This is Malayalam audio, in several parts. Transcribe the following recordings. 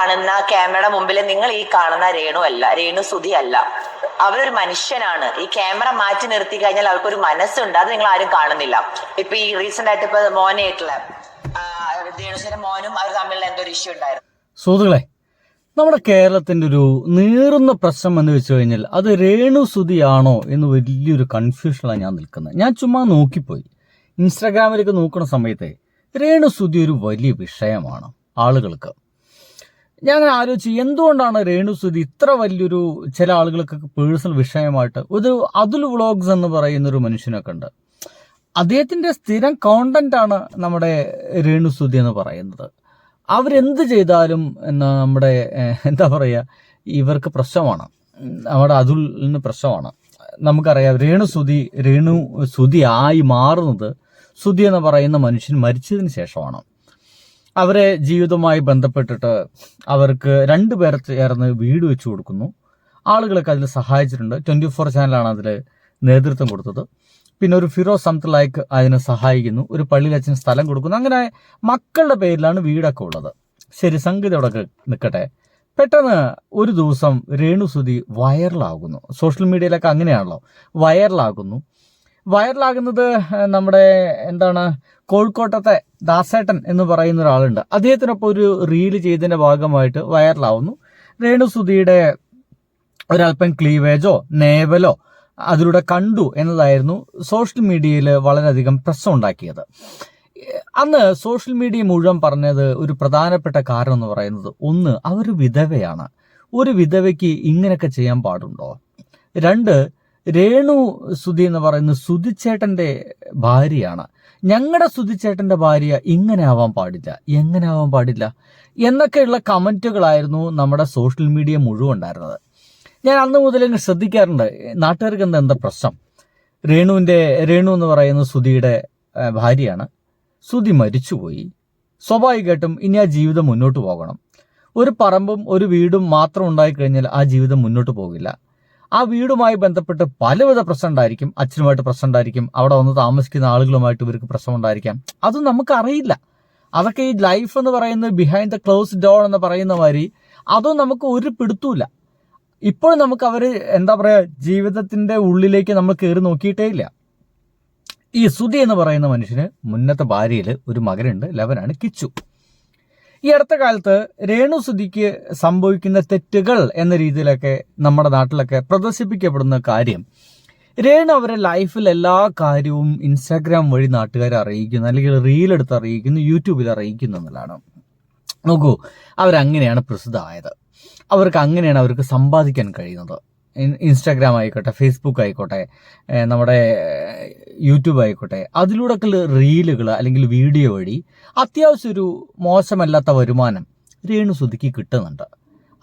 കാണുന്ന ക്യാമറയുടെ മുമ്പിൽ നിങ്ങൾ ഈ കാണുന്ന രേണു അല്ല, രേണു സുധി അല്ല. അവരൊരു മനുഷ്യനാണ്. ഈ ക്യാമറ മാറ്റി നിർത്തി കഴിഞ്ഞാൽ അവർക്കൊരു മനസ്സുണ്ട്, അത് നിങ്ങൾ ആരും കാണുന്നില്ല. ഇപ്പൊ ഈ റീസെന്റ് ആയിട്ട് ഇപ്പൊ മോനായിട്ടുള്ള രേണുസിന്റെ മോനും അവർ തമ്മിലുള്ള എന്തോ ഒരു ഇഷ്യൂ ഉണ്ടായിരുന്നു. സുഹൃത്തുക്കളെ, നമ്മുടെ കേരളത്തിന്റെ ഒരു നീറുന്ന പ്രശ്നം എന്ന് വെച്ച് കഴിഞ്ഞാൽ അത് രേണു സുധിയാണോ എന്ന് വലിയൊരു കൺഫ്യൂഷനിലാണ് ഞാൻ നിൽക്കുന്നത്. ഞാൻ ചുമ്മാ നോക്കിപ്പോയി ഇൻസ്റ്റാഗ്രാമിലേക്ക് നോക്കുന്ന സമയത്തെ രേണു സുധി ഒരു വലിയ വിഷയമാണ് ആളുകൾക്ക്. ഞാൻ അങ്ങനെ ആലോചിച്ച് എന്തുകൊണ്ടാണ് രേണു സുധി ഇത്ര വലിയൊരു ചില ആളുകൾക്ക് പേഴ്സണൽ വിഷയമായിട്ട്. ഒരു അതുൽ വ്ളോഗ്സ് എന്ന് പറയുന്ന ഒരു മനുഷ്യനൊക്കെ ഉണ്ട്, അദ്ദേഹത്തിന്റെ സ്ഥിരം കോണ്ടന്റ് ആണ് നമ്മുടെ രേണു സുധി എന്ന് പറയുന്നത്. അവരെന്ത് ചെയ്താലും നമ്മുടെ എന്താ പറയുക, ഇവർക്ക് പ്രശ്നമാണ്, നമ്മുടെ അതുലിന് പ്രശ്നമാണ്. നമുക്കറിയാം രേണു സുധി ആയി മാറുന്നത് സുധി എന്ന് പറയുന്ന മനുഷ്യൻ മരിച്ചതിന് ശേഷമാണ്. അവരെ ജീവിതവുമായി ബന്ധപ്പെട്ടിട്ട് അവർക്ക് രണ്ടുപേർ ചേർന്ന് വീട് വെച്ചു കൊടുക്കുന്നു. ആളുകളൊക്കെ അതിൽ സഹായിച്ചിട്ടുണ്ട്. 24 ചാനലാണ് അതിൽ നേതൃത്വം കൊടുത്തത്. പിന്നെ ഒരു ഫിറോസ് സംതലായിക്ക് അതിനെ സഹായിക്കുന്നു. ഒരു പള്ളിയിൽ അച്ഛൻ സ്ഥലം കൊടുക്കുന്നു. അങ്ങനെ മക്കളുടെ പേരിലാണ് വീടൊക്കെ ഉള്ളത്. ശരി, സംഗതി അവിടെ നിൽക്കട്ടെ. പെട്ടെന്ന് ഒരു ദിവസം രേണു സുധി വൈറലാകുന്നു. സോഷ്യൽ മീഡിയയിലൊക്കെ അങ്ങനെയാണല്ലോ, വൈറലാകുന്നത് നമ്മുടെ എന്താണ്, കോഴിക്കോട്ടത്തെ ദാസേട്ടൻ എന്ന് പറയുന്ന ഒരാളുണ്ട്. അദ്ദേഹത്തിനൊപ്പം ഒരു റീല് ചെയ്തതിന്റെ ഭാഗമായിട്ട് വൈറലാവുന്നു. രേണു സുധിയുടെ ഒരല്പം ക്ലീവേജോ നേവലോ അതിലൂടെ കണ്ടു എന്നതായിരുന്നു സോഷ്യൽ മീഡിയയിൽ വളരെയധികം പ്രശ്നം ഉണ്ടാക്കിയത്. അന്ന് സോഷ്യൽ മീഡിയ മുഴുവൻ പറഞ്ഞത് ഒരു പ്രധാനപ്പെട്ട കാരണം എന്ന് പറയുന്നത്, ഒന്ന്, അവർ വിധവയാണ്. ഒരു വിധവയ്ക്ക് ഇങ്ങനെയൊക്കെ ചെയ്യാൻ പാടുണ്ടോ? രണ്ട്, രേണു സുധി എന്ന് പറയുന്നത് സുധിച്ചേട്ടന്റെ ഭാര്യയാണ്. ഞങ്ങളുടെ സുധിച്ചേട്ടന്റെ ഭാര്യ ഇങ്ങനെ ആവാൻ പാടില്ല, എങ്ങനെ ആവാൻ പാടില്ല എന്നൊക്കെയുള്ള കമന്റുകളായിരുന്നു നമ്മുടെ സോഷ്യൽ മീഡിയ മുഴുവൻ ഉണ്ടായിരുന്നത്. ഞാൻ അന്ന് മുതൽ ശ്രദ്ധിക്കാറുണ്ട് നാട്ടുകാർക്ക് എന്താ പ്രശ്നം. രേണു എന്ന് പറയുന്ന സുധിയുടെ ഭാര്യയാണ്. സുധി മരിച്ചുപോയി. സ്വാഭാവികമായിട്ടും ഇനി ആ ജീവിതം മുന്നോട്ട് പോകണം. ഒരു പറമ്പും ഒരു വീടും മാത്രം ഉണ്ടായിക്കഴിഞ്ഞാൽ ആ ജീവിതം മുന്നോട്ട് പോകില്ല. ആ വീടുമായി ബന്ധപ്പെട്ട് പലവിധ പ്രശ്നം ഉണ്ടായിരിക്കും. അച്ഛനുമായിട്ട് പ്രശ്നം ഉണ്ടായിരിക്കും, അവിടെ വന്ന് താമസിക്കുന്ന ആളുകളുമായിട്ട് ഇവർക്ക് പ്രശ്നം ഉണ്ടായിരിക്കാം. അതും നമുക്കറിയില്ല. അതൊക്കെ ഈ ലൈഫ് എന്ന് പറയുന്നത് ബിഹൈൻഡ് ദ ക്ലോസ്ഡ് ഡോർ എന്ന് പറയുന്ന മാതിരി അതും നമുക്ക് ഒരു പിടുത്തൂല. ഇപ്പോൾ നമുക്ക് എന്താ പറയുക, ജീവിതത്തിന്റെ ഉള്ളിലേക്ക് നമ്മൾ കയറി നോക്കിയിട്ടേ ഇല്ല. ഈ സുധി എന്ന് പറയുന്ന മനുഷ്യന് മുന്നത്തെ ഭാര്യയിൽ ഒരു മകനുണ്ട്, ലവനാണ് കിച്ചു. ഈ അടുത്ത കാലത്ത് രേണു സുധിക്ക് സംഭവിക്കുന്ന തെറ്റുകൾ എന്ന രീതിയിലൊക്കെ നമ്മുടെ നാട്ടിലൊക്കെ പ്രദർശിപ്പിക്കപ്പെടുന്ന കാര്യം, രേണു അവരെ ലൈഫിൽ എല്ലാ കാര്യവും ഇൻസ്റ്റാഗ്രാം വഴി നാട്ടുകാരെ അറിയിക്കുന്നു, അല്ലെങ്കിൽ റീലെടുത്ത് അറിയിക്കുന്നു, യൂട്യൂബിൽ അറിയിക്കുന്നു എന്നുള്ളതാണ്. നോക്കൂ, അവരങ്ങനെയാണ് പ്രസിദ്ധമായത്. അവർക്ക് സമ്പാദിക്കാൻ കഴിയുന്നത്. ഇൻസ്റ്റാഗ്രാം ആയിക്കോട്ടെ, ഫേസ്ബുക്ക് ആയിക്കോട്ടെ, നമ്മുടെ യൂട്യൂബ് ആയിക്കോട്ടെ, അതിലൂടെയൊക്കെ റീലുകൾ അല്ലെങ്കിൽ വീഡിയോ വഴി അത്യാവശ്യം ഒരു മോശമല്ലാത്ത വരുമാനം രേണു സുധിക്ക് കിട്ടുന്നുണ്ട്.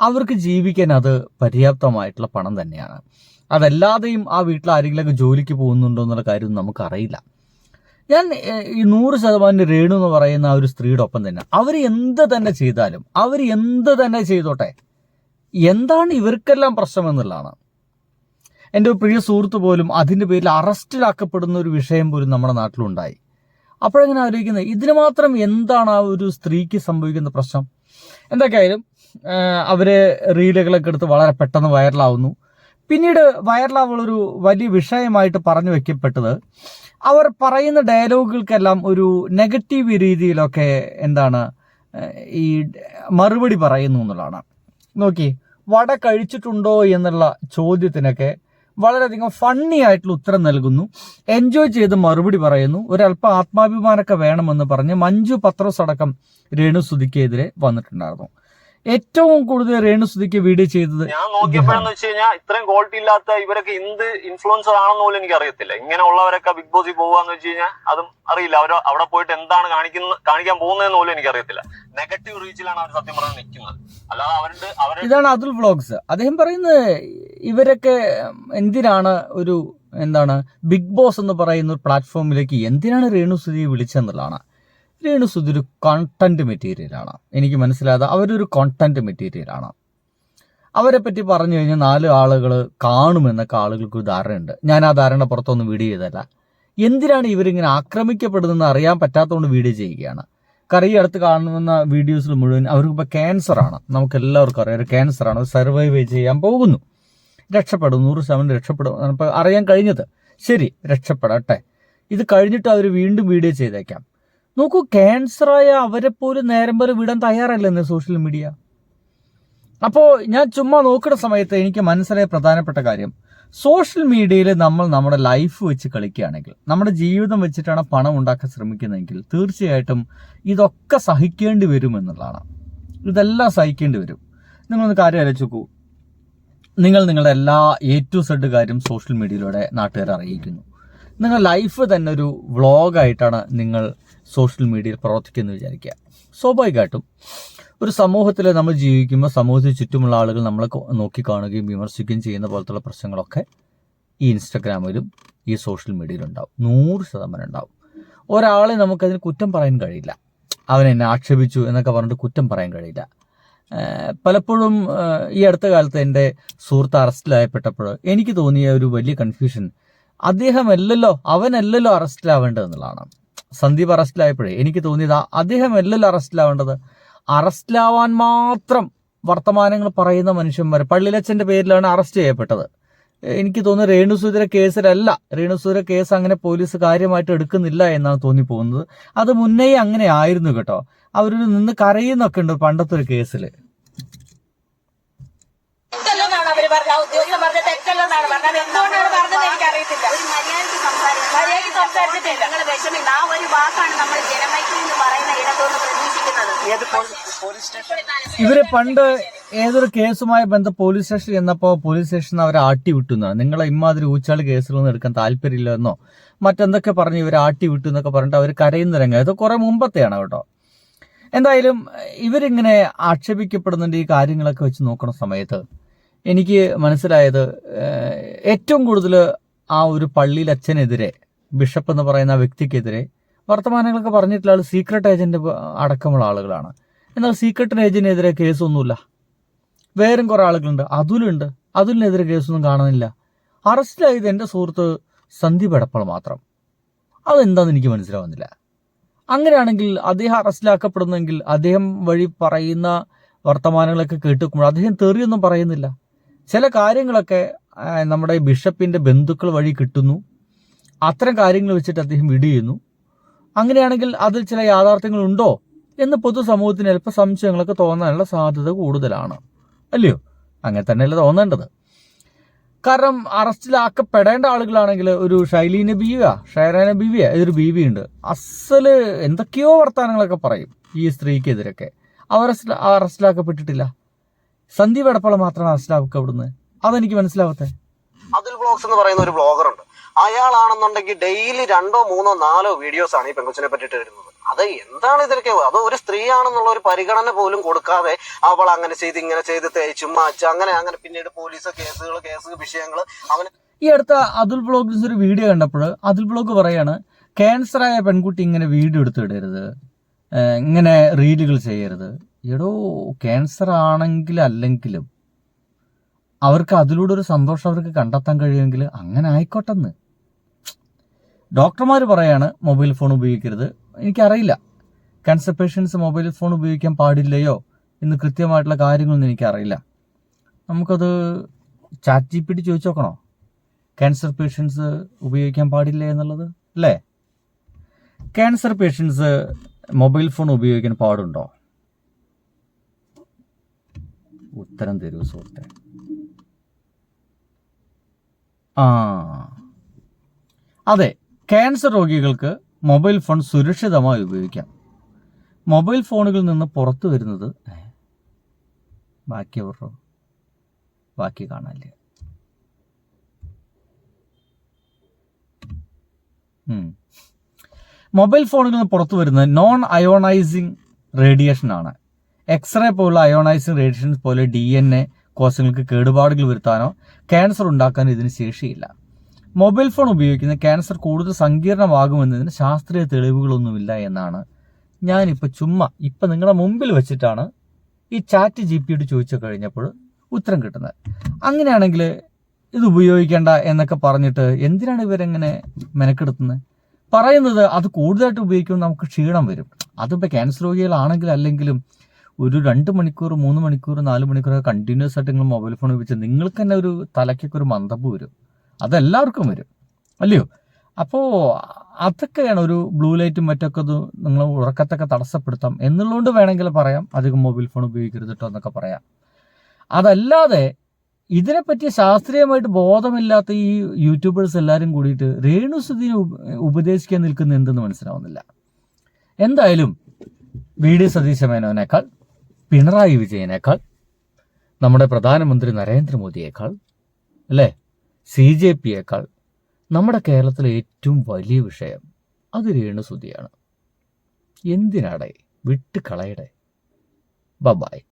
അവർക്ക് ജീവിക്കാൻ അത് പര്യാപ്തമായിട്ടുള്ള പണം തന്നെയാണ്. അതല്ലാതെയും ആ വീട്ടിൽ ആരെങ്കിലുമൊക്കെ ജോലിക്ക് പോകുന്നുണ്ടോ എന്നുള്ള കാര്യം നമുക്കറിയില്ല. ഞാൻ ഈ 100% രേണു എന്ന് പറയുന്ന ആ ഒരു സ്ത്രീയുടെ ഒപ്പം തന്നെ അവർ എന്ത് തന്നെ ചെയ്തോട്ടെ, എന്താണ് ഇവർക്കെല്ലാം പ്രശ്നം എന്നുള്ളതാണ്. എൻ്റെ ഒരു പ്രിയ സുഹൃത്ത് പോലും അതിൻ്റെ പേരിൽ അറസ്റ്റിലാക്കപ്പെടുന്ന ഒരു വിഷയം പോലും നമ്മുടെ നാട്ടിലുണ്ടായി. അപ്പോഴെങ്ങനെ ആലോചിക്കുന്നത്, ഇതിന് മാത്രം എന്താണ് ആ ഒരു സ്ത്രീക്ക് സംഭവിക്കുന്ന പ്രശ്നം? എന്തൊക്കെയായാലും അവര് റീലുകളൊക്കെ എടുത്ത് വളരെ പെട്ടെന്ന് വൈറലാവുന്നു. പിന്നീട് വൈറലാവുള്ളൊരു വലിയ വിഷയമായിട്ട് പറഞ്ഞു വെക്കപ്പെട്ടത്, അവർ പറയുന്ന ഡയലോഗുകൾക്കെല്ലാം ഒരു നെഗറ്റീവ് രീതിയിലൊക്കെ ഈ മറുപടി പറയുന്നു എന്നുള്ളതാണ്. നോക്കി, വട കഴിച്ചിട്ടുണ്ടോ എന്നുള്ള ചോദ്യത്തിനൊക്കെ വളരെയധികം ഫണ്ണി ആയിട്ടുള്ള ഉത്തരം നൽകുന്നു, എൻജോയ് ചെയ്ത് മറുപടി പറയുന്നു. ഒരല്പം ആത്മാഭിമാനമൊക്കെ വേണമെന്ന് പറഞ്ഞ് മഞ്ജു പത്രോസ് അടക്കം രേണു സുധിക്കെതിരെ വന്നിട്ടുണ്ടായിരുന്നു. ഏറ്റവും കൂടുതൽ രേണു സുധിക്ക് വീഡിയോ ചെയ്തത് ഞാൻ നോക്കിയപ്പോഴെന്ന് വെച്ച് കഴിഞ്ഞാൽ ഇത്രയും ക്വാളിറ്റി ഇല്ലാത്ത ഇവരൊക്കെ എന്ത് ഇൻഫ്ലുവൻസർ ആണെന്ന് പോലും എനിക്ക് അറിയത്തില്ല. ഇങ്ങനെ ഉള്ളവരൊക്കെ ബിഗ് ബോസിൽ പോവാന്ന് വെച്ച് കഴിഞ്ഞാൽ അതും അറിയില്ല. അവർ അവിടെ പോയിട്ട് എന്താണ് കാണിക്കാൻ പോകുന്നതെന്ന് പോലും എനിക്ക് അറിയത്തില്ല. നെഗറ്റീവ് റീച്ചിലാണ് അവർ സത്യം പറഞ്ഞ് നിൽക്കുന്നത്. അല്ലാതെ ഇതാണ് അതുൽ വ്ളോഗ്സ്. അദ്ദേഹം പറയുന്നത് ഇവരൊക്കെ എന്തിനാണ് ബിഗ് ബോസ് എന്ന് പറയുന്ന ഒരു പ്ലാറ്റ്ഫോമിലേക്ക് എന്തിനാണ് രേണു സുധിയെ വിളിച്ചെന്നുള്ളതാണ്. രേണു സുധി ഒരു കോണ്ടന്റ് മെറ്റീരിയലാണ്. എനിക്ക് മനസ്സിലാകാതെ അവരൊരു കോണ്ടന്റ് മെറ്റീരിയലാണ്. അവരെ പറ്റി പറഞ്ഞു കഴിഞ്ഞാൽ 4 ആളുകൾ കാണുമെന്നൊക്കെ ആളുകൾക്ക് ഒരു ധാരണയുണ്ട്. ഞാൻ ആ ധാരണ പുറത്തൊന്നും വീഡിയോ ചെയ്തല്ല. എന്തിനാണ് ഇവരിങ്ങനെ ആക്രമിക്കപ്പെടുന്നതെന്ന് അറിയാൻ പറ്റാത്തതുകൊണ്ട് വീഡിയോ ചെയ്യുകയാണ്. കാരണം ഈ അടുത്ത് കാണുന്ന വീഡിയോസിൽ മുഴുവൻ അവർക്കിപ്പോൾ ക്യാൻസറാണ്, നമുക്ക് എല്ലാവർക്കും അറിയാം ഒരു ക്യാൻസറാണ്, സർവൈവ് ചെയ്യാൻ പോകുന്നു, രക്ഷപ്പെടും, 100% രക്ഷപ്പെടും ഇപ്പോൾ അറിയാൻ കഴിഞ്ഞത്. ശരി, രക്ഷപ്പെടട്ടെ. ഇത് കഴിഞ്ഞിട്ട് അവർ വീണ്ടും വീഡിയോ ചെയ്തേക്കാം. നോക്കൂ, ക്യാൻസറായ അവരെ പോലും നേരം പോലെ വിടാൻ തയ്യാറല്ലെന്ന് സോഷ്യൽ മീഡിയ. അപ്പോൾ ഞാൻ ചുമ്മാ നോക്കുന്ന സമയത്ത് എനിക്ക് മനസ്സിലായ പ്രധാനപ്പെട്ട കാര്യം, സോഷ്യൽ മീഡിയയിൽ നമ്മൾ നമ്മുടെ ലൈഫ് വെച്ച് കളിക്കുകയാണെങ്കിൽ, നമ്മുടെ ജീവിതം വെച്ചിട്ടാണ് പണം ഉണ്ടാക്കാൻ ശ്രമിക്കുന്നതെങ്കിൽ തീർച്ചയായിട്ടും ഇതൊക്കെ സഹിക്കേണ്ടി വരും എന്നുള്ളതാണ്. ഇതെല്ലാം സഹിക്കേണ്ടി വരും. നിങ്ങളൊന്ന് കാര്യം ആലോചിച്ച് നോക്കൂ, നിങ്ങൾ നിങ്ങളുടെ എല്ലാ A to Z കാര്യം സോഷ്യൽ മീഡിയയിലൂടെ നാട്ടുകാരെ അറിയിക്കുന്നു. നിങ്ങൾ ലൈഫ് തന്നെ ഒരു വ്ളോഗായിട്ടാണ് നിങ്ങൾ സോഷ്യൽ മീഡിയയിൽ പ്രവർത്തിക്കുന്നത് വിചാരിക്കുക. സ്വാഭാവികമായിട്ടും ഒരു സമൂഹത്തിൽ നമ്മൾ ജീവിക്കുമ്പോൾ സമൂഹത്തിന് ചുറ്റുമുള്ള ആളുകൾ നമ്മളെ നോക്കിക്കാണുകയും വിമർശിക്കുകയും ചെയ്യുന്ന പോലത്തുള്ള പ്രശ്നങ്ങളൊക്കെ ഈ ഇൻസ്റ്റഗ്രാമിലും ഈ സോഷ്യൽ മീഡിയയിലും ഉണ്ടാവും. 100% ഉണ്ടാവും. ഒരാളെ നമുക്കതിന് കുറ്റം പറയാൻ കഴിയില്ല. അവൻ എന്നെ ആക്ഷേപിച്ചു എന്നൊക്കെ പറഞ്ഞിട്ട് കുറ്റം പറയാൻ കഴിയില്ല. പലപ്പോഴും ഈ അടുത്ത കാലത്ത് എൻ്റെ സുഹൃത്ത് അറസ്റ്റിലായപ്പെട്ടപ്പോൾ എനിക്ക് തോന്നിയ ഒരു വലിയ കൺഫ്യൂഷൻ, അവനല്ലല്ലോ അറസ്റ്റിലാവേണ്ടതെന്നുള്ളതാണ്. സന്ദീപ് അറസ്റ്റിലായപ്പോഴേ എനിക്ക് തോന്നിയത് അദ്ദേഹമല്ലല്ലോ അറസ്റ്റിലാവേണ്ടത്. അറസ്റ്റിലാവാൻ മാത്രം വർത്തമാനങ്ങൾ പറയുന്ന മനുഷ്യന്മാർ, പള്ളിയിലച്ഛൻ്റെ പേരിലാണ് അറസ്റ്റ് ചെയ്യപ്പെട്ടത്. എനിക്ക് തോന്നുന്നു രേണുസുധീര കേസിലല്ല, രേണുസുധീര കേസ് അങ്ങനെ പോലീസ് കാര്യമായിട്ട് എടുക്കുന്നില്ല എന്നാണ് തോന്നിപ്പോകുന്നത്. അത് മുന്നേ അങ്ങനെ ആയിരുന്നു കേട്ടോ. അവരൊരു നിന്ന് കരയുന്നൊക്കെ ഉണ്ട് പണ്ടത്തെ ഒരു കേസിൽ. ഇവര് പണ്ട് ഏതൊരു കേസുമായി പോലീസ് സ്റ്റേഷനിൽ ചെന്നപ്പോൾ പോലീസ് സ്റ്റേഷനിൽ അവരെ ആട്ടി വിട്ടു എന്നാണ്. നിങ്ങളെ ഇമാതിരി ഊച്ചാളി കേസുകളൊന്നും എടുക്കാൻ താല്പര്യമില്ലെന്നോ മറ്റെന്തൊക്കെ പറഞ്ഞ് ഇവരെ ആട്ടി വിട്ടു എന്നൊക്കെ പറഞ്ഞിട്ട് അവർ കരയുന്ന രംഗം. ഇത് കുറെ മുമ്പത്തെയാണ് കേട്ടോ. എന്തായാലും ഇവരിങ്ങനെ ആക്ഷേപിക്കപ്പെടുന്നുണ്ട്. ഈ കാര്യങ്ങളൊക്കെ വെച്ച് നോക്കുന്ന സമയത്ത് എനിക്ക് മനസ്സിലായത്, ഏറ്റവും കൂടുതൽ ആ ഒരു പള്ളിയിൽ അച്ഛനെതിരെ, ബിഷപ്പ് എന്ന് പറയുന്ന വ്യക്തിക്കെതിരെ വർത്തമാനങ്ങളൊക്കെ പറഞ്ഞിട്ടുള്ള ആൾ സീക്രട്ട് ഏജന്റ് അടക്കമുള്ള ആളുകളാണ്. എന്നാൽ സീക്രട്ട് ഏജന്റിനെതിരെ കേസൊന്നുമില്ല. വേറും കുറെ ആളുകളുണ്ട്, അതുലുണ്ട്, അതുലിനെതിരെ കേസൊന്നും കാണുന്നില്ല. അറസ്റ്റിലായത് എൻ്റെ സുഹൃത്ത് സന്ദീപ് എടപ്പാൾ മാത്രം. അതെന്താണെന്ന് എനിക്ക് മനസ്സിലാവുന്നില്ല. അങ്ങനെയാണെങ്കിൽ അദ്ദേഹം അറസ്റ്റിലാക്കപ്പെടുന്നെങ്കിൽ അദ്ദേഹം വഴി പറയുന്ന വർത്തമാനങ്ങളൊക്കെ കേട്ടുമ്പോൾ അദ്ദേഹം തെറിയൊന്നും പറയുന്നില്ല. ചില കാര്യങ്ങളൊക്കെ നമ്മുടെ ബിഷപ്പിന്റെ ബന്ധുക്കൾ വഴി കിട്ടുന്നു. അത്തരം കാര്യങ്ങൾ വെച്ചിട്ട് അദ്ദേഹം ചെയ്യുന്നു. അങ്ങനെയാണെങ്കിൽ അതിൽ ചില യാഥാർത്ഥ്യങ്ങളുണ്ടോ എന്ന് പൊതുസമൂഹത്തിന് ചിലപ്പോൾ സംശയങ്ങളൊക്കെ തോന്നാനുള്ള സാധ്യത കൂടുതലാണ്. അല്ലയോ? അങ്ങനെ തന്നെയല്ല തോന്നേണ്ടത്. കാരണം അറസ്റ്റിലാക്കപ്പെടേണ്ട ആളുകളാണെങ്കിൽ ഒരു ഷൈറ ബീവിയ ഇതൊരു ബീവിയുണ്ട്, അസല് എന്തൊക്കെയോ വർത്തമാനങ്ങളൊക്കെ പറയും ഈ സ്ത്രീക്കെതിരൊക്കെ. അവർ അറസ്റ്റിലാക്കപ്പെട്ടിട്ടില്ല. സന്ദീപ് എടപ്പാൾ മാത്രമാണ് അറസ്റ്റിലാക്കപ്പെടുന്നത്. അതെനിക്ക് മനസ്സിലാവത്തെ. അതുൽ വ്ളോഗ്സ് എന്ന് പറയുന്ന ഒരു ബ്ലോഗർ ഉണ്ട്. അയാളാണെന്നുണ്ടെങ്കിൽ ഡെയിലി 2, 3, 4 വീഡിയോസ് ആണ് ഈ പെങ്കുച്ചിനെ പറ്റിയിട്ട് വരുന്നത്. അത് എന്താണ് ഇതിലൊക്കെ? അത് ഒരു സ്ത്രീയാണെന്നുള്ള ഒരു പരിഗണന പോലും കൊടുക്കാതെ അവൾ അങ്ങനെ ചെയ്ത് ഇങ്ങനെ ചെയ്ത് ചുമ്മാ അങ്ങനെ പിന്നീട് പോലീസ് കേസ് വിഷയങ്ങൾ അവന്. ഈ അടുത്ത അതുൽ വ്ളോഗ്സ് ഒരു വീഡിയോ കണ്ടപ്പോൾ അതുൽ വ്ളോഗ് പറയാണ്, ക്യാൻസറായ പെൺകുട്ടി ഇങ്ങനെ വീഡിയോ എടുത്തിടരുത്, ഇങ്ങനെ റീലുകൾ ചെയ്യരുത്. എടോ, ക്യാൻസർ ആണെങ്കിൽ അല്ലെങ്കിലും അവർക്ക് അതിലൂടെ ഒരു സന്തോഷം അവർക്ക് കണ്ടെത്താൻ കഴിയുമെങ്കിൽ അങ്ങനെ ആയിക്കോട്ടെന്ന്. ഡോക്ടർമാർ പറയാണ് മൊബൈൽ ഫോൺ ഉപയോഗിക്കരുത്. എനിക്കറിയില്ല ക്യാൻസർ പേഷ്യൻസ് മൊബൈൽ ഫോൺ ഉപയോഗിക്കാൻ പാടില്ലയോ എന്ന് കൃത്യമായിട്ടുള്ള കാര്യങ്ങളൊന്നും എനിക്കറിയില്ല. നമുക്കത് ChatGPT ചോദിച്ചു നോക്കണോ, ക്യാൻസർ പേഷ്യൻസ് ഉപയോഗിക്കാൻ പാടില്ല എന്നുള്ളത്? അല്ലേ? ക്യാൻസർ പേഷ്യൻസ് മൊബൈൽ ഫോൺ ഉപയോഗിക്കാൻ പാടുണ്ടോ? ഉത്തരം തരൂ സുഹൃത്തെ. അതെ, ക്യാൻസർ രോഗികൾക്ക് മൊബൈൽ ഫോൺ സുരക്ഷിതമായി ഉപയോഗിക്കാം. മൊബൈൽ ഫോണുകളിൽ നിന്ന് പുറത്തു വരുന്നത് ബാക്കി കാണാല്ലേ. മൊബൈൽ ഫോണുകളിൽ നിന്ന് പുറത്തു വരുന്നത് നോൺ അയോണൈസിങ് റേഡിയേഷൻ ആണ്. എക്സ്റേ പോലുള്ള അയോണൈസിങ് റേഡിയേഷൻസ് പോലെ DNA കോശങ്ങൾക്ക് കേടുപാടുകൾ വരുത്താനോ ക്യാൻസർ ഉണ്ടാക്കാനോ ഇതിന് ശേഷിയില്ല. മൊബൈൽ ഫോൺ ഉപയോഗിക്കുന്ന ക്യാൻസർ കൂടുതൽ സങ്കീർണമാകുമെന്നതിന് ശാസ്ത്രീയ തെളിവുകളൊന്നുമില്ല എന്നാണ് ഇപ്പം നിങ്ങളുടെ മുമ്പിൽ വെച്ചിട്ടാണ് ഈ ChatGPT ചോദിച്ചു കഴിഞ്ഞപ്പോൾ ഉത്തരം കിട്ടുന്നത്. അങ്ങനെയാണെങ്കിൽ ഇത് ഉപയോഗിക്കേണ്ട എന്നൊക്കെ പറഞ്ഞിട്ട് എന്തിനാണ് ഇവരെങ്ങനെ മെനക്കെടുത്തുന്നത്? പറയുന്നത് അത് കൂടുതലായിട്ട് ഉപയോഗിക്കുമ്പോൾ നമുക്ക് ക്ഷീണം വരും. അതിപ്പോൾ ക്യാൻസർ രോഗികളാണെങ്കിൽ അല്ലെങ്കിലും ഒരു 2 മണിക്കൂർ 3 മണിക്കൂർ 4 മണിക്കൂർ കണ്ടിന്യൂസ് ആയിട്ട് നിങ്ങൾ മൊബൈൽ ഫോൺ ഉപയോഗിച്ച് നിങ്ങൾക്ക് തന്നെ ഒരു തലയ്ക്കൊക്കെ ഒരു മന്ദപ്പ് വരും. അതെല്ലാവർക്കും വരും, അല്ലയോ? അപ്പോൾ അതൊക്കെയാണ് ഒരു ബ്ലൂ ലൈറ്റും മറ്റൊക്കെ നിങ്ങൾ ഉറക്കത്തൊക്കെ തടസ്സപ്പെടുത്താം എന്നുള്ളതുകൊണ്ട് വേണമെങ്കിൽ പറയാം അധികം മൊബൈൽ ഫോൺ ഉപയോഗിക്കരുത് കേട്ടോ എന്നൊക്കെ പറയാം. അതല്ലാതെ ഇതിനെപ്പറ്റി ശാസ്ത്രീയമായിട്ട് ബോധമില്ലാത്ത ഈ യൂട്യൂബേഴ്സ് എല്ലാവരും കൂടിയിട്ട് രേണുസുധീനെ ഉപദേശിക്കാൻ നിൽക്കുന്ന എന്തെന്ന് മനസ്സിലാവുന്നില്ല. എന്തായാലും വി.ഡി. സതീശ മേനോനേക്കാൾ, പിണറായി വിജയനേക്കാൾ, നമ്മുടെ പ്രധാനമന്ത്രി നരേന്ദ്രമോദിയേക്കാൾ, അല്ലേ, CJPയേക്കാൾ നമ്മുടെ കേരളത്തിലെ ഏറ്റവും വലിയ വിഷയം അത് രേണുസുധിയാണ്. എന്തിനാടേ വിട്ട് കളയടേ. ബൈ.